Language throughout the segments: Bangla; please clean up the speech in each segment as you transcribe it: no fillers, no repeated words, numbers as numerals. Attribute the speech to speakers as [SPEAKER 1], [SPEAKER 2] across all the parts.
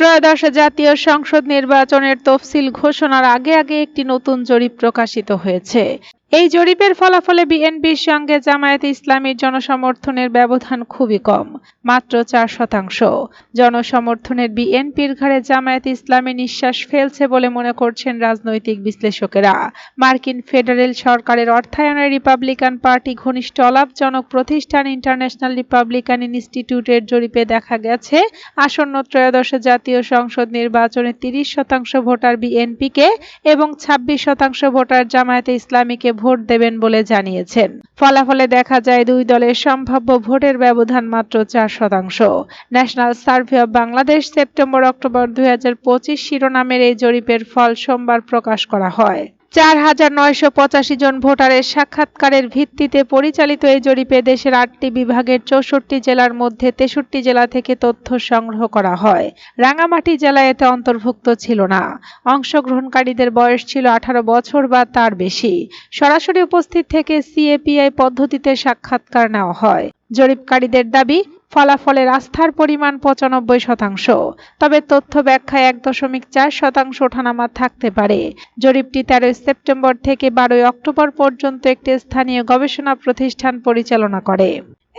[SPEAKER 1] ত্রয়োদশ জাতীয় সংসদ নির্বাচনের তফসিল ঘোষণার আগে আগে একটি নতুন জরিপ প্রকাশিত হয়েছে। এই জরিপের ফলাফলে বিএনপির সঙ্গে জামায়াতে ইসলামীর জনসমর্থনের ব্যবধান খুবই কম, মাত্র 4%। জনসমর্থনের বিএনপির ঘাড়ে জামায়াতে ইসলামী নিঃশ্বাস ফেলছে বলে মনে করছেন রাজনৈতিক বিশ্লেষকেরা। মার্কিন ফেডারেল সরকারের অর্থায়নে রিপাবলিকান পার্টি ঘনিষ্ঠ অলাভজনক প্রতিষ্ঠান ইন্টারন্যাশনাল রিপাবলিকান ইনস্টিটিউটের জরিপে দেখা গেছে, আসন্ন ত্রয়োদশ জাতীয় সংসদ নির্বাচনে 30% ভোটার বিএনপিকে এবং 26% ভোটার জামায়াতে ইসলামীকে ভোট দেবেন বলে জানিয়েছেন। ফলাফলে দেখা যায় দুই দলের সম্ভাব্য ভোটের ব্যবধান মাত্র 4%। National survey of Bangladesh September-October 2025 শিরোনামের এই জরিপের ফল সোমবার প্রকাশ করা হয়। 4,985 জন ভোটারের সাক্ষাৎকারের ভিত্তিতে পরিচালিত এই জরিপে দেশের 8টি বিভাগের 64 জেলার মধ্যে 63 জেলা থেকে তথ্য সংগ্রহ করা হয়। রাঙ্গামাটি জেলা এতে অন্তর্ভুক্ত ছিল না। অংশগ্রহণকারীদের বয়স ছিল 18 বছর বা তার বেশি। সরাসরি উপস্থিত থেকে সিএপিআই পদ্ধতিতে সাক্ষাৎকার নেওয়া হয়। জরিপকারীদের দাবি, ফলাফলের আস্থার পরিমাণ 95%, তবে তথ্য ব্যাখ্যায় 1.4% ওঠানামা থাকতে পারে। জরিপটি 13 সেপ্টেম্বর থেকে 12 অক্টোবর পর্যন্ত একটি স্থানীয় গবেষণা প্রতিষ্ঠান পরিচালনা করে।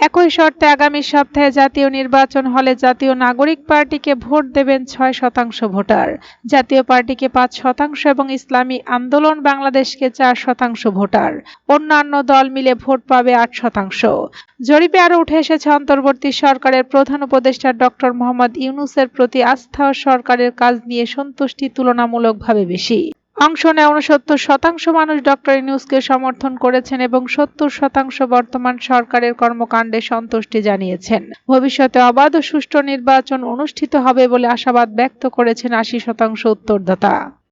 [SPEAKER 1] একই শর্তে আগামী সপ্তাহে জাতীয় নির্বাচন হলে জাতীয় নাগরিক পার্টিকে ভোট দেবেন 6% ভোটার, জাতীয় পার্টিকে 5% এবং ইসলামী আন্দোলন বাংলাদেশকে 4% ভোটার। অন্যান্য দল মিলে ভোট পাবে 8%। জরিপে আরও উঠে এসেছে অন্তর্বর্তী সরকারের প্রধান উপদেষ্টা ডক্টর মোহাম্মদ ইউনূসের প্রতি আস্থা ও সরকারের কাজ নিয়ে সন্তুষ্টি তুলনামূলকভাবে বেশি। অংশ নেওয়া 69% মানুষ ডক্টর ইউনূসকে সমর্থন করেছেন এবং 70% বর্তমান সরকারের কর্মকাণ্ডে সন্তুষ্টি জানিয়েছেন। ভবিষ্যতে অবাধ ও সুষ্ঠু নির্বাচন অনুষ্ঠিত হবে বলে আশাবাদ ব্যক্ত করেছেন 80% উত্তরদাতা।